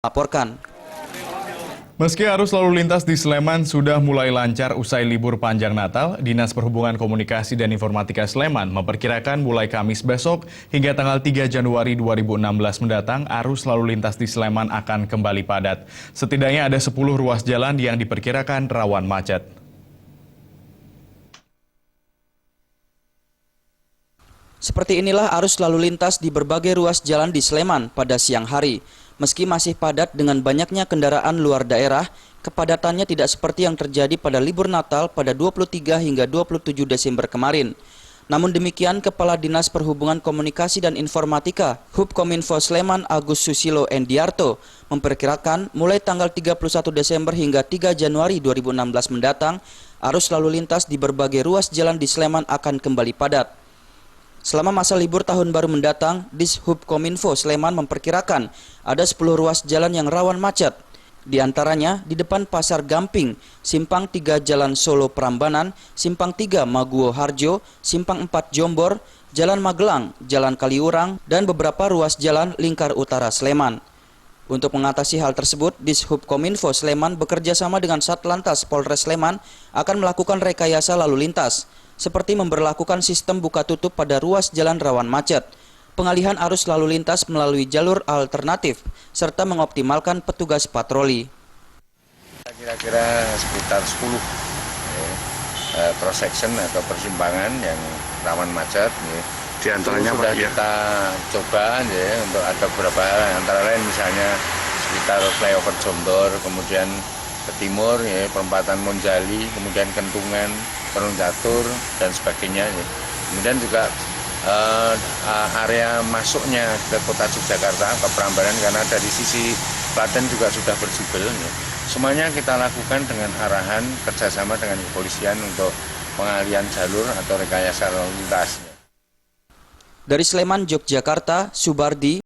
Laporkan. Meski arus lalu lintas di Sleman sudah mulai lancar usai libur panjang Natal, Dinas Perhubungan Komunikasi dan Informatika Sleman memperkirakan mulai Kamis besok hingga tanggal 3 Januari 2016 mendatang, arus lalu lintas di Sleman akan kembali padat. Setidaknya ada 10 ruas jalan yang diperkirakan rawan macet. Seperti inilah arus lalu lintas di berbagai ruas jalan di Sleman pada siang hari. Meski masih padat dengan banyaknya kendaraan luar daerah, kepadatannya tidak seperti yang terjadi pada libur Natal pada 23 hingga 27 Desember kemarin. Namun demikian, Kepala Dinas Perhubungan Komunikasi dan Informatika, Hubkominfo Sleman Agus Susilo Endiarto, memperkirakan mulai tanggal 31 Desember hingga 3 Januari 2016 mendatang, arus lalu lintas di berbagai ruas jalan di Sleman akan kembali padat. Selama masa libur tahun baru mendatang, Dishubkominfo Sleman memperkirakan ada 10 ruas jalan yang rawan macet. Di antaranya di depan Pasar Gamping, Simpang 3 Jalan Solo Prambanan, Simpang 3 Maguwo Harjo, Simpang 4 Jombor, Jalan Magelang, Jalan Kaliurang, dan beberapa ruas jalan lingkar utara Sleman. Untuk mengatasi hal tersebut, Dishubkominfo Sleman bekerja sama dengan Satlantas Polres Sleman akan melakukan rekayasa lalu lintas, seperti memberlakukan sistem buka tutup pada ruas jalan rawan macet, pengalihan arus lalu lintas melalui jalur alternatif, serta mengoptimalkan petugas patroli. Kira-kira sekitar 10 cross section atau persimpangan yang rawan macet. Di antaranya sudah kita coba untuk ada beberapa antara lain misalnya sekitar flyover Jombor, kemudian ke timur perempatan Monjali, kemudian Kentungan, Gunung Catur dan sebagainya. Kemudian juga area masuknya ke kota Yogyakarta ke Prambanan, karena dari sisi Klaten juga sudah berjubel. Semuanya kita lakukan dengan arahan kerjasama dengan kepolisian untuk pengalihan jalur atau rekayasa lalu lintas. Dari Sleman, Yogyakarta, Subardi.